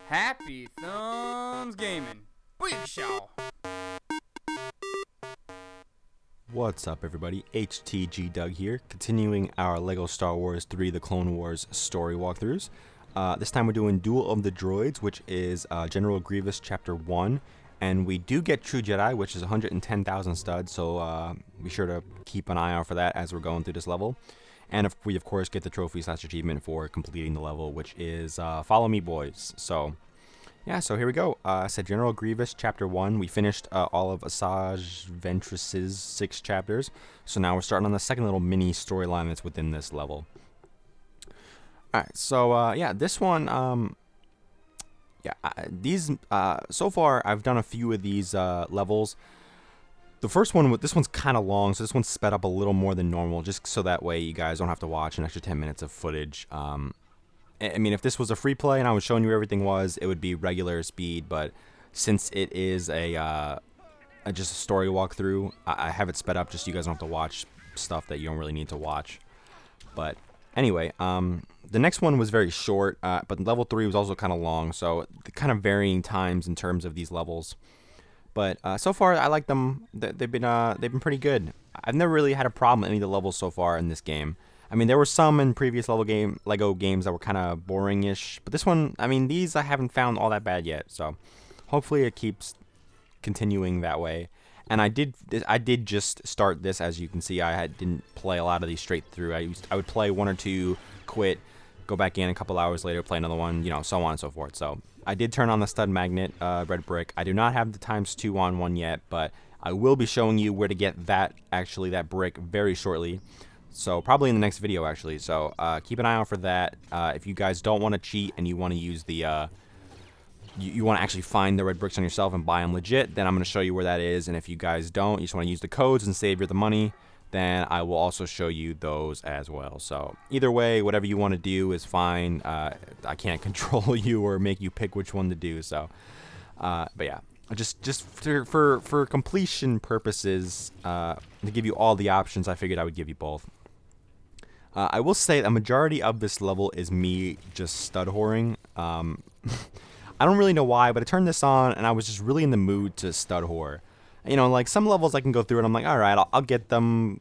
Happy Thumbs Gaming. Booyakashaw. What's up, everybody? HTG Doug here, continuing our LEGO Star Wars 3 The Clone Wars story walkthroughs. This time we're doing Duel of the Droids, which is General Grievous Chapter 1. And we do get True Jedi, which is 110,000 studs, so be sure to keep an eye out for that as we're going through this level. And if we, of course, get the trophy/achievement for completing the level, which is Follow Me, Boys. So, yeah, so here we go. I said General Grievous Chapter 1. We finished all of Asajj Ventress's 6 chapters. So now we're starting on the second little mini storyline that's within this level. Alright, so, yeah, this one, so far I've done a few of these levels. The first one, this one's kind of long, so this one's sped up a little more than normal, just so that way you guys don't have to watch an extra 10 minutes of footage. I mean, if this was a free play and I was showing you where everything was, it would be regular speed, but since it is just a story walkthrough, I have it sped up just so you guys don't have to watch stuff that you don't really need to watch. But anyway, the next one was very short, but level 3 was also kind of long, so kind of varying times in terms of these levels. But so far, I like them. They've been pretty good. I've never really had a problem with any of the levels so far in this game. I mean, there were some in previous LEGO games that were kind of boring-ish, but this one, I mean, these I haven't found all that bad yet. So hopefully it keeps continuing that way. And I did just start this, as you can see. Didn't play a lot of these straight through. I would play one or two, quit, go back in a couple hours later, play another one, you know, so on and so forth. So I did turn on the stud magnet, red brick. I do not have the ×2 on one yet, but I will be showing you where to get that brick very shortly. So probably in the next video, actually. So keep an eye out for that. If you guys don't want to cheat and you want to use the you want to actually find the red bricks on yourself and buy them legit, then I'm going to show you where that is. And if you guys don't, you just want to use the codes and save the money, then I will also show you those as well. So either way, whatever you want to do is fine. I can't control you or make you pick which one to do. So, but yeah, just for completion purposes, to give you all the options, I figured I would give you both. I will say a majority of this level is me just stud whoring. I don't really know why, but I turned this on and I was just really in the mood to stud whore. You know, like some levels I can go through and I'm like, all right, I'll get them.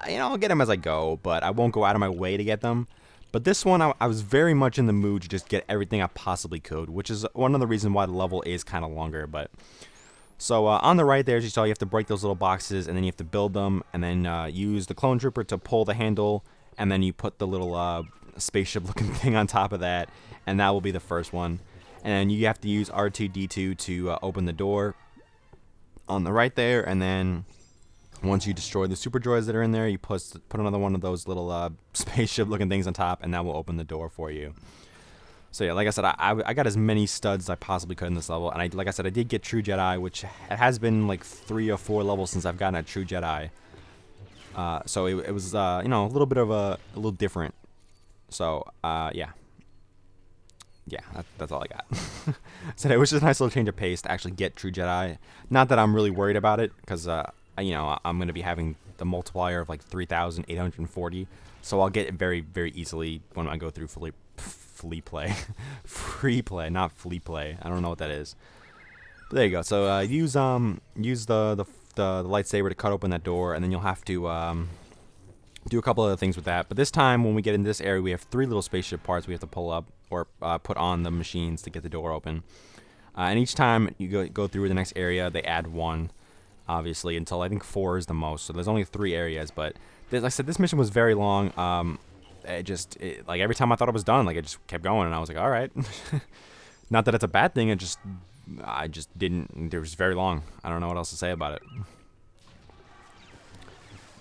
You know, I'll get them as I go, but I won't go out of my way to get them. But this one, I was very much in the mood to just get everything I possibly could, which is one of the reasons why the level is kind of longer. But so on the right there, as you saw, you have to break those little boxes and then you have to build them and then use the clone trooper to pull the handle, and then you put the little spaceship-looking thing on top of that, and that will be the first one. And then you have to use R2-D2 to open the door on the right there, and then once you destroy the super droids that are in there, you put another one of those little spaceship-looking things on top, and that will open the door for you. So yeah, like I said, I got as many studs as I possibly could in this level, and like I said, I did get True Jedi, which it has been like 3 or 4 levels since I've gotten a True Jedi. So it was you know, a little bit of a little different. So yeah. Yeah, that's all I got. So it was just a nice little change of pace to actually get True Jedi. Not that I'm really worried about it, because you know, I'm going to be having the multiplier of like 3,840, so I'll get it very, very easily when I go through free play, not flea play. I don't know what that is. But there you go. So use the lightsaber to cut open that door, and then you'll have to do a couple other things with that. But this time, when we get into this area, we have 3 little spaceship parts we have to pull up or put on the machines to get the door open. And each time you go through the next area, they add 1, obviously, until I think 4 is the most. So there's only 3 areas. But like I said, this mission was very long. Like every time I thought it was done, like it just kept going, and I was like, all right. Not that it's a bad thing. I just didn't. It was very long. I don't know what else to say about it.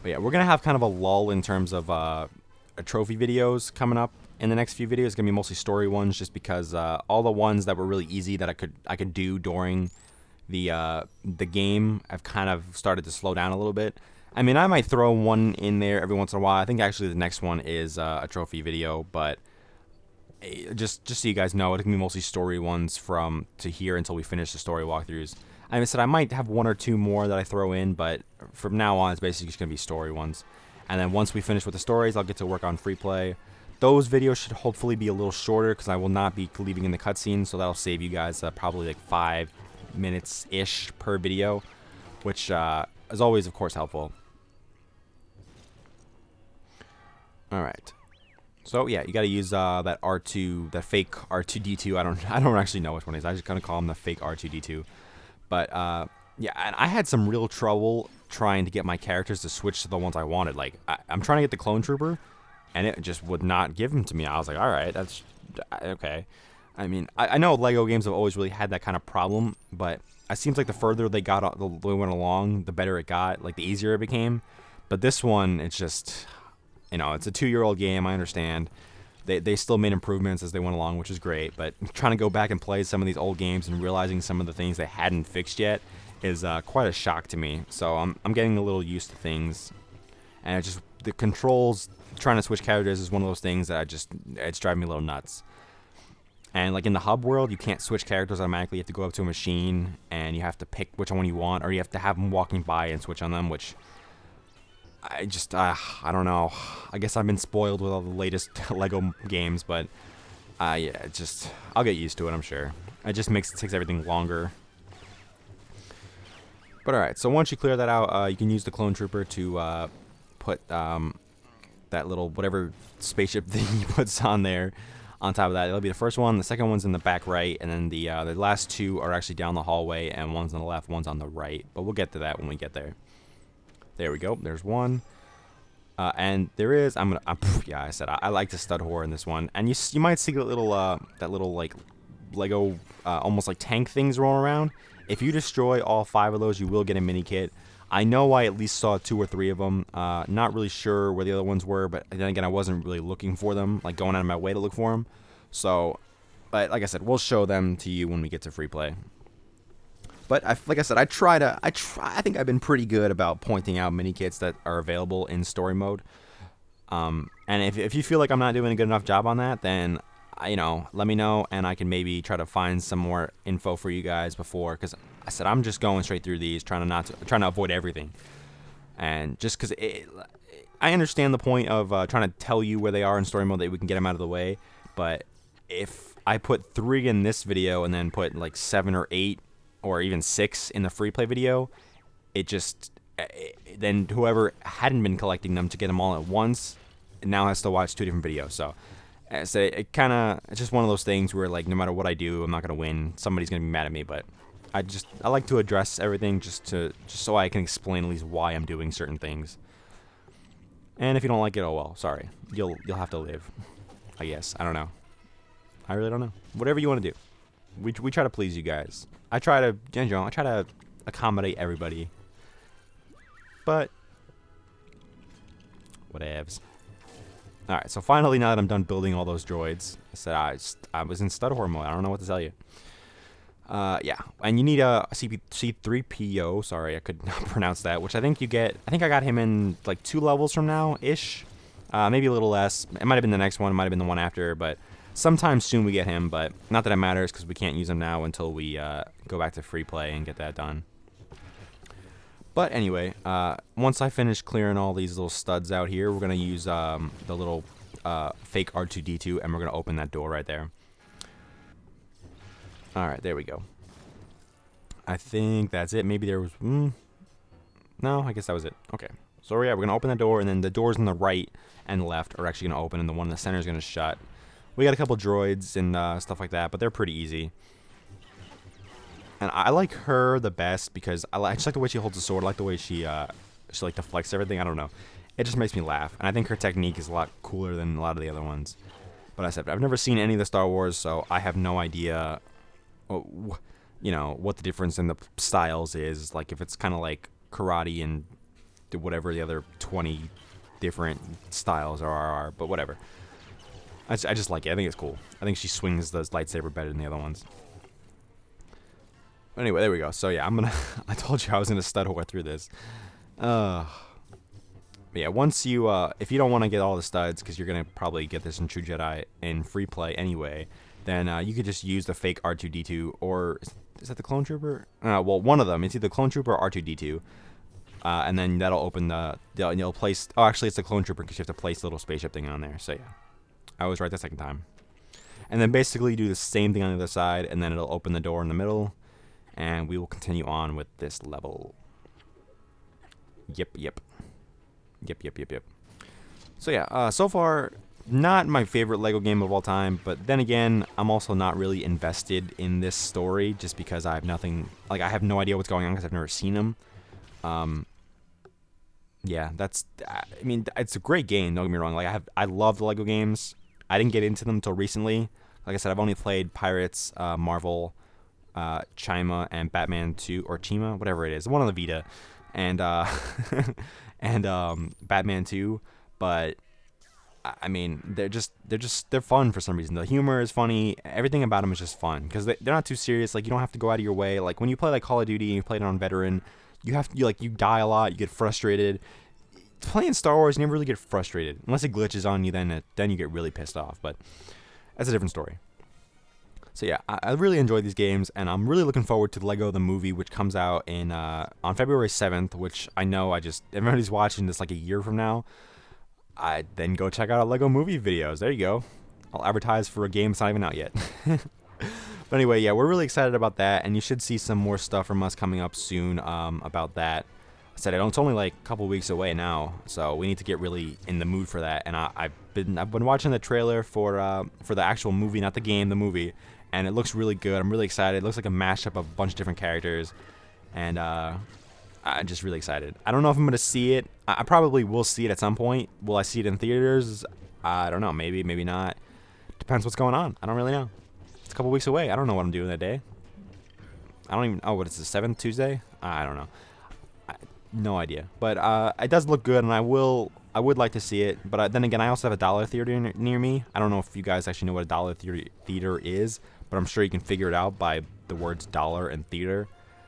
But yeah, we're going to have kind of a lull in terms of trophy videos coming up in the next few videos. It's going to be mostly story ones, just because all the ones that were really easy that I could do during the game, I've kind of started to slow down a little bit. I mean, I might throw one in there every once in a while. I think actually the next one is a trophy video, but just so you guys know, it's going to be mostly story ones to here until we finish the story walkthroughs. I said I might have 1 or 2 more that I throw in, but from now on, it's basically just going to be story ones. And then once we finish with the stories, I'll get to work on free play. those videos should hopefully be a little shorter because I will not be leaving in the cutscenes, so that'll save you guys probably like 5 minutes-ish per video, which is always, of course, helpful. Alright. So, yeah, you gotta use that R2, that fake R2-D2. I don't actually know which one it is. I just kind of call him the fake R2-D2. But, yeah, and I had some real trouble trying to get my characters to switch to the ones I wanted. Like, I'm trying to get the Clone Trooper, and it just would not give them to me. I was like, alright, that's okay. I mean, I know LEGO games have always really had that kind of problem, but it seems like the further they went along, the better it got, like the easier it became. But this one, it's just, you know, it's a 2-year-old game, I understand. They still made improvements as they went along, which is great, but trying to go back and play some of these old games and realizing some of the things they hadn't fixed yet is quite a shock to me. So I'm getting a little used to things, and it's just the controls, trying to switch characters is one of those things that it's driving me a little nuts. And like in the hub world, you can't switch characters automatically. You have to go up to a machine and you have to pick which one you want, or you have to have them walking by and switch on them, which I don't know. I guess I've been spoiled with all the latest LEGO games, but yeah, I'll get used to it, I'm sure. It just takes everything longer. But alright, so once you clear that out, you can use the Clone Trooper to put that little whatever spaceship thing he puts on there on top of that. It'll be the first one, the second one's in the back right, and then the last two are actually down the hallway, and one's on the left, one's on the right. But we'll get to that when we get there. There we go. There's one. And there is, yeah, I said I like the stud whore in this one. And you might see that little like Lego almost like tank things rolling around. If you destroy all 5 of those, you will get a mini kit. I know I at least saw 2 or 3 of them. Not really sure where the other ones were, but then again, I wasn't really looking for them, like going out of my way to look for them. So, but like I said, we'll show them to you when we get to free play. But like I said, I think I've been pretty good about pointing out mini kits that are available in story mode. And if you feel like I'm not doing a good enough job on that, then let me know, and I can maybe try to find some more info for you guys before, because I said I'm just going straight through these, trying to avoid everything, and just because I understand the point of trying to tell you where they are in story mode that we can get them out of the way, but if I put 3 in this video and then put like 7 or 8 or even 6 in the free play video, then whoever hadn't been collecting them to get them all at once now has to watch 2 different videos. So it's just one of those things where, like, no matter what I do, I'm not gonna win. Somebody's gonna be mad at me, but I like to address everything just so I can explain at least why I'm doing certain things. And if you don't like it, oh well, sorry. You'll have to live, I guess. I don't know. I really don't know. Whatever you want to do. We try to please you guys. I try to accommodate everybody. But whatevs. Alright, so finally, now that I'm done building all those droids, I was in stud whore mode. I don't know what to tell you. Yeah, and you need a C3PO. Sorry, I could not pronounce that. Which I think you get. I think I got him in like 2 levels from now ish. Maybe a little less. It might have been the next one. It might have been the one after. But sometime soon we get him. But not that it matters, because we can't use him now until we go back to free play and get that done. But anyway, once I finish clearing all these little studs out here, we're gonna use the little fake R2-D2, and we're gonna open that door right there. Alright, there we go. I think that's it. Maybe there was... no, I guess that was it. Okay. So yeah, we're going to open the door, and then the doors on the right and left are actually going to open, and the one in the center is going to shut. We got a couple droids and stuff like that, but they're pretty easy. And I like her the best because I just like the way she holds the sword. I like the way she like deflects everything. I don't know. It just makes me laugh. And I think her technique is a lot cooler than a lot of the other ones. But I said, I've never seen any of the Star Wars, so I have no idea... what the difference in the styles is, like if it's kind of like karate and whatever the other 20 different styles are, but whatever. I just like it. I think it's cool. I think she swings the lightsaber better than the other ones. But anyway, there we go. So yeah, I told you I was gonna stud whore through this. But yeah, once you if you don't want to get all the studs, because you're gonna probably get this in True Jedi in free play anyway, then you could just use the fake R2-D2, or is that the Clone Trooper? Well, one of them. It's either Clone Trooper or R2-D2, and then that'll open you'll place. Oh, actually, it's the Clone Trooper because you have to place the little spaceship thing on there. So yeah, I always right the second time. And then basically do the same thing on the other side, and then it'll open the door in the middle, and we will continue on with this level. Yep. So yeah, so far, not my favorite LEGO game of all time, but then again, I'm also not really invested in this story just because I have nothing, like I have no idea what's going on because I've never seen them. Yeah, I mean, it's a great game, don't get me wrong. Like I love the LEGO games. I didn't get into them until recently. Like I said, I've only played Pirates, Marvel, Chima, and Batman 2, or Chima, whatever it is, the one on the Vita, and Batman 2, but I mean, they're fun for some reason. The humor is funny. Everything about them is just fun because they're not too serious. Like you don't have to go out of your way. Like when you play like Call of Duty and you play it on Veteran, you die a lot. You get frustrated. Playing Star Wars, you never really get frustrated unless it glitches on you. Then you get really pissed off. But that's a different story. So yeah, I really enjoy these games, and I'm really looking forward to Lego the Movie, which comes out on February 7th. Which I know everybody's watching this like a year from now. I then go check out our Lego Movie videos. There you go. I'll advertise for a game that's not even out yet. But anyway, yeah, we're really excited about that, and you should see some more stuff from us coming up soon about that. I said it's only like a couple weeks away now, so we need to get really in the mood for that. And I've been watching the trailer for the actual movie, not the game, the movie, and it looks really good. I'm really excited. It looks like a mashup of a bunch of different characters, and I'm just really excited. I don't know if I'm going to see it. I probably will see it at some point. Will I see it in theaters? I don't know. Maybe, maybe not. Depends what's going on. I don't really know. It's a couple weeks away. I don't know what I'm doing that day. I don't even... Oh, what is the 7th, Tuesday? I don't know. No idea. But it does look good, and I would like to see it. But then again, I also have a dollar theater near me. I don't know if you guys actually know what a dollar theater is, but I'm sure you can figure it out by the words dollar and theater.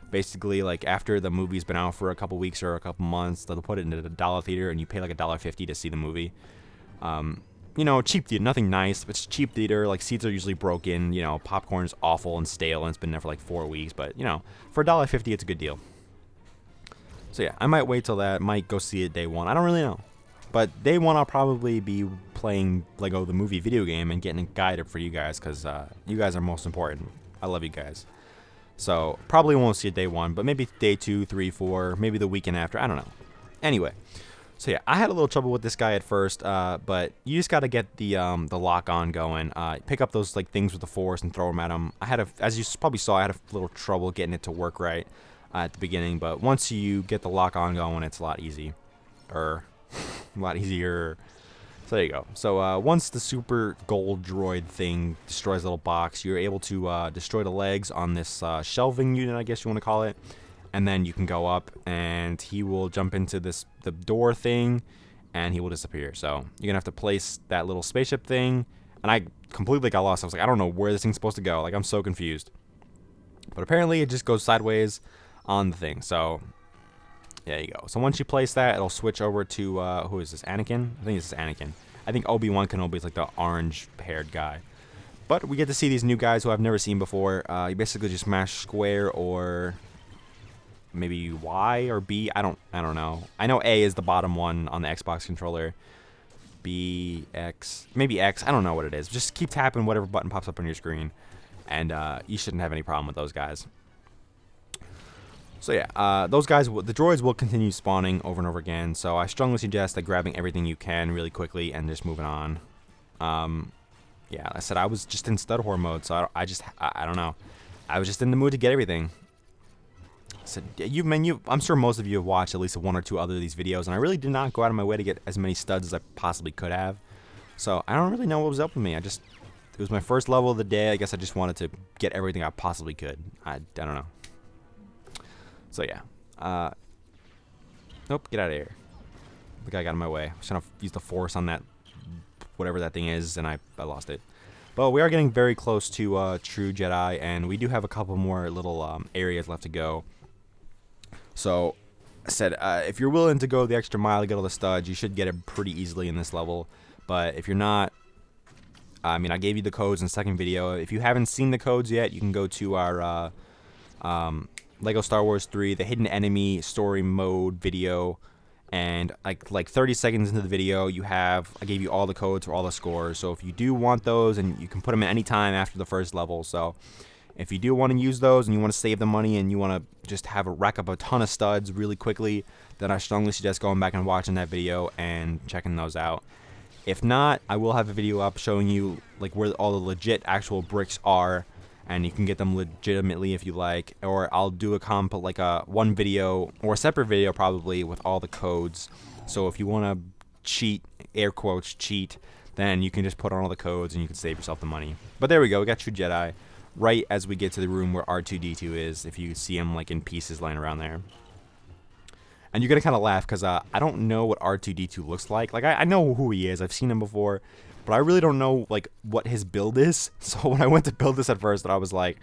Basically, like after the movie's been out for a couple weeks or a couple months, they'll put it into the dollar theater, and you pay like $1.50 to see the movie. You know, cheap theater, nothing nice, but it's cheap theater. Like seats are usually broken. You know, popcorn's awful and stale, and it's been there for like 4 weeks. But you know, for $1.50, it's a good deal. So yeah, I might wait till that. Might go see it day one. I don't really know, but day one I'll probably be playing Lego the Movie video game and getting a guide up for you guys because you guys are most important. I love you guys. So, probably won't see it day one, but maybe day 2, 3, 4, maybe the weekend after. I don't know. Anyway, so yeah, I had a little trouble with this guy at first, but you just got to get the lock on going. Pick up those like things with the force and throw them at him. As you probably saw, I had a little trouble getting it to work right at the beginning, but once you get the lock on going, it's a lot easier. So there you go. So once the super gold droid thing destroys the little box, you're able to destroy the legs on this shelving unit, I guess you want to call it. And then you can go up, and he will jump into the door thing, and he will disappear. So you're going to have to place that little spaceship thing. And I completely got lost. I was like, I don't know where this thing's supposed to go. Like, I'm so confused. But apparently it just goes sideways on the thing. So... there you go. So once you place that, it'll switch over to, who is this, Anakin? I think this is Anakin. I think Obi-Wan Kenobi is like the orange-haired guy. But we get to see these new guys who I've never seen before. You basically just mash square or maybe Y or B. I don't know. I know A is the bottom one on the Xbox controller. B, X, maybe X. I don't know what it is. Just keep tapping whatever button pops up on your screen. And you shouldn't have any problem with those guys. So yeah, those guys, the droids will continue spawning over and over again. So I strongly suggest that grabbing everything you can really quickly and just moving on. Yeah, I said I was just in stud whore mode, so I don't know. I was just in the mood to get everything. So I'm sure most of you have watched at least one or two other of these videos, and I really did not go out of my way to get as many studs as I possibly could have. So I don't really know what was up with me. It was my first level of the day. I guess I just wanted to get everything I possibly could. I don't know. So yeah, nope, get out of here. The guy got in my way. I was trying to use the force on that, whatever that thing is, and I lost it. But we are getting very close to True Jedi, and we do have a couple more little areas left to go. So, I said, if you're willing to go the extra mile to get all the studs, you should get it pretty easily in this level. But if you're not, I mean, I gave you the codes in the second video. If you haven't seen the codes yet, you can go to our Lego Star Wars 3, the Hidden Enemy Story Mode video, And like 30 seconds into the video, I gave you all the codes for all the scores. So if you do want those, and you can put them at any time after the first level. So if you do want to use those and you want to save the money and you want to just have a rack up a ton of studs really quickly, then I strongly suggest going back and watching that video and checking those out. If not, I will have a video up showing you like where all the legit actual bricks are, and you can get them legitimately if you like. Or I'll do a one video or a separate video probably with all the codes. So if you want to cheat, air quotes cheat, then you can just put on all the codes and you can save yourself the money. But there we go, we got True Jedi right as we get to the room where R2-D2 is, if you see him like in pieces laying around there. And you're going to kind of laugh because I don't know what R2-D2 looks like. Like, I know who he is. I've seen him before. But I really don't know, like, what his build is. So when I went to build this at first, I was like,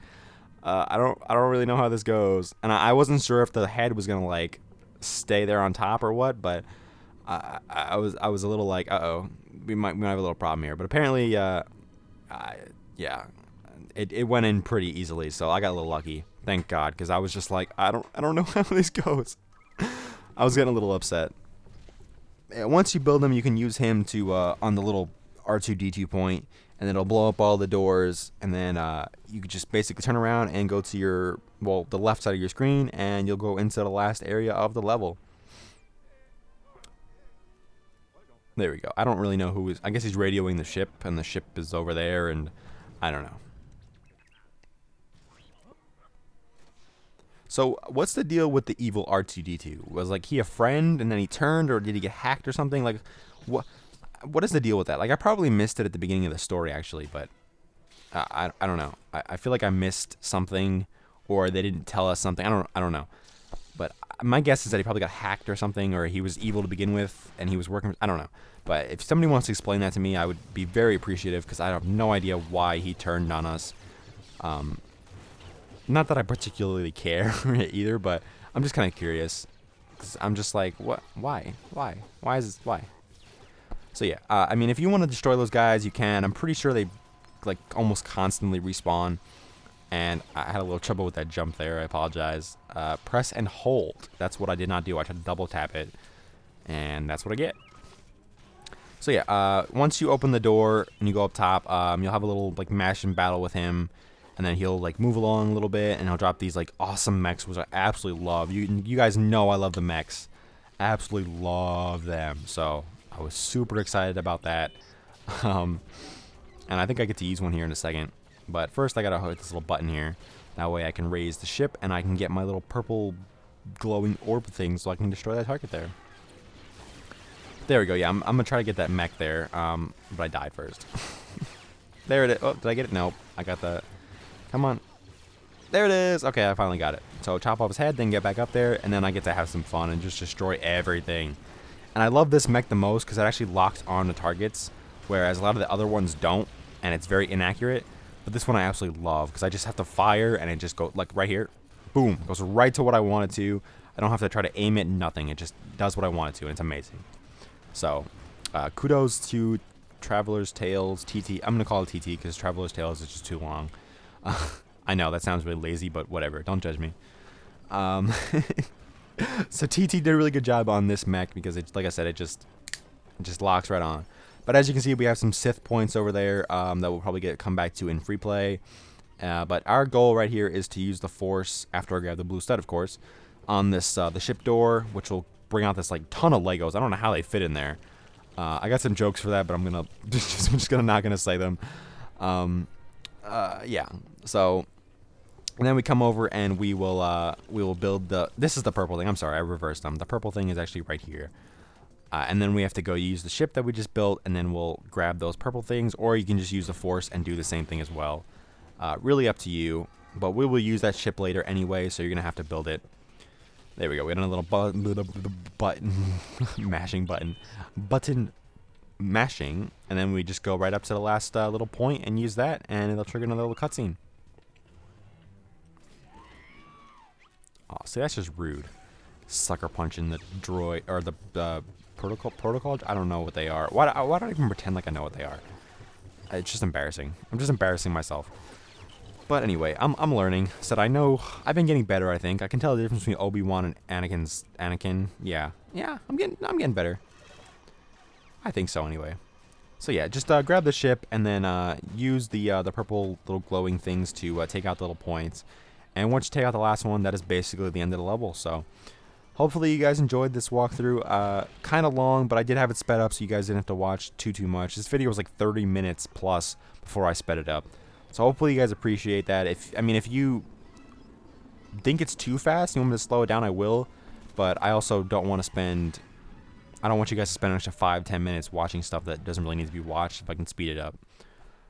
I don't really know how this goes. And I wasn't sure if the head was going to, like, stay there on top or what. But I was a little like, uh-oh, we might have a little problem here. But apparently, yeah, it went in pretty easily. So I got a little lucky. Thank God. Because I was just like, I don't know how this goes. I was getting a little upset. Once you build him, you can use him to on the little R2-D2 point, and then it'll blow up all the doors, and then you can just basically turn around and go to the left side of your screen, and you'll go into the last area of the level. There we go. I don't really know who is. I guess he's radioing the ship, and the ship is over there, and I don't know. So, what's the deal with the evil R2-D2? Was like he a friend and then he turned, or did he get hacked or something? Like, what is the deal with that? Like, I probably missed it at the beginning of the story actually, but I don't know. I feel like I missed something, or they didn't tell us something. I don't know. But my guess is that he probably got hacked or something, or he was evil to begin with and he was working. I don't know. But if somebody wants to explain that to me, I would be very appreciative, because I have no idea why he turned on us. Not that I particularly care either, but I'm just kind of curious. 'Cause I'm just like, what? Why? Why is this? Why? So yeah, I mean, if you want to destroy those guys, you can. I'm pretty sure they like almost constantly respawn. And I had a little trouble with that jump there. I apologize. Press and hold. That's what I did not do. I tried to double tap it, and that's what I get. So yeah, once you open the door and you go up top, you'll have a little like mash and battle with him. And then he'll like move along a little bit, and he'll drop these like awesome mechs, which I absolutely love. You guys know I love the mechs, absolutely love them. So I was super excited about that, and I think I get to use one here in a second. But first, I gotta hit this little button here. That way, I can raise the ship, and I can get my little purple glowing orb thing, so I can destroy that target there. There we go. Yeah, I'm gonna try to get that mech there, but I died first. There it is. Oh, did I get it? Nope. I got the. Come on. There it is. Okay, I finally got it. So chop off his head, then get back up there, and then I get to have some fun and just destroy everything. And I love this mech the most because it actually locks on the targets, whereas a lot of the other ones don't, and it's very inaccurate. But this one I absolutely love because I just have to fire, and it just goes, like right here, boom, goes right to what I want it to. I don't have to try to aim it, nothing. It just does what I want it to, and it's amazing. So, kudos to Traveler's Tales TT. I'm going to call it TT because Traveler's Tales is just too long. I know that sounds really lazy, but whatever. Don't judge me. So TT did a really good job on this mech because, like I said, it just locks right on. But as you can see, we have some Sith points over there that we'll probably come back to in free play. But our goal right here is to use the Force, after I grab the blue stud, of course, on this the ship door, which will bring out this like ton of Legos. I don't know how they fit in there. I got some jokes for that, but I'm just not gonna say them. Yeah. So, and then we come over and we will build this is the purple thing. I'm sorry, I reversed them. The purple thing is actually right here. And then we have to go use the ship that we just built, and then we'll grab those purple things, or you can just use the Force and do the same thing as well. Really up to you, but we will use that ship later anyway, so you're going to have to build it. There we go. We got a little button, button mashing, and then we just go right up to the last little point and use that, and it'll trigger another little cutscene. Oh, see, that's just rude. Sucker punching the droid, or the protocol. I don't know what they are. Why don't I even pretend like I know what they are? It's just embarrassing. I'm just embarrassing myself. But anyway, I'm learning. Said I know I've been getting better. I think I can tell the difference between Obi-Wan and Anakin. Yeah, I'm getting better. I think so anyway. So yeah, just grab the ship and then use the purple little glowing things to take out the little points. And once you take out the last one, that is basically the end of the level. So hopefully you guys enjoyed this walkthrough. Kind of long, but I did have it sped up so you guys didn't have to watch too much. This video was like 30 minutes plus before I sped it up. So hopefully you guys appreciate that. If you think it's too fast, you want me to slow it down, I will. But I also don't want to spend... I don't want you guys to spend an extra 5-10 minutes watching stuff that doesn't really need to be watched if I can speed it up.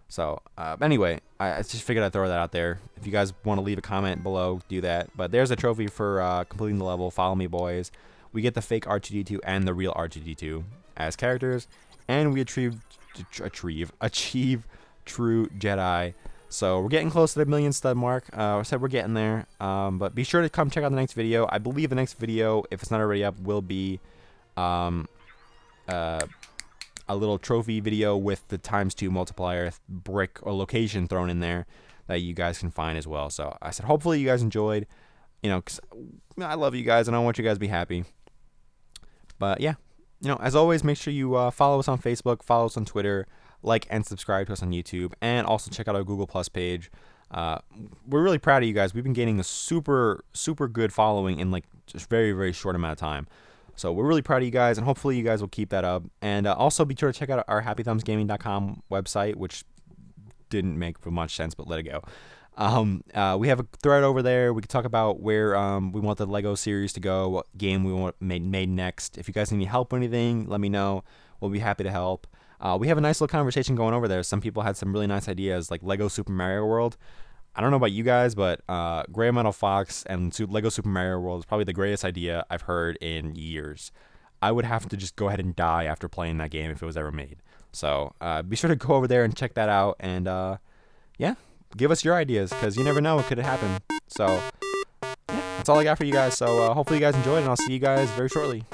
So, anyway, I just figured I'd throw that out there. If you guys want to leave a comment below, do that. But there's a trophy for completing the level. Follow me, boys. We get the fake R2-D2 and the real R2-D2 as characters. And we achieve True Jedi. So we're getting close to the 1 million stud mark. I said we're getting there. But be sure to come check out the next video. I believe the next video, if it's not already up, will be a little trophy video with the ×2 multiplier brick or location thrown in there that you guys can find as well. So I said hopefully you guys enjoyed. You know, 'cause I love you guys and I want you guys to be happy. But yeah, you know, as always, make sure you follow us on Facebook, follow us on Twitter, like and subscribe to us on YouTube, and also check out our Google Plus page. We're really proud of you guys. We've been gaining a super good following in like just very short amount of time. So we're really proud of you guys, and hopefully you guys will keep that up. And also be sure to check out our HappyThumbsGaming.com website, which didn't make much sense, but let it go. We have a thread over there. We can talk about where we want the Lego series to go, what game we want made next. If you guys need any help or anything, let me know. We'll be happy to help. We have a nice little conversation going over there. Some people had some really nice ideas, like Lego Super Mario World. I don't know about you guys, but Gray Metal Fox and Lego Super Mario World is probably the greatest idea I've heard in years. I would have to just go ahead and die after playing that game if it was ever made. So be sure to go over there and check that out. And yeah, give us your ideas, because you never know what could happen. So yeah, that's all I got for you guys. So hopefully you guys enjoyed, and I'll see you guys very shortly.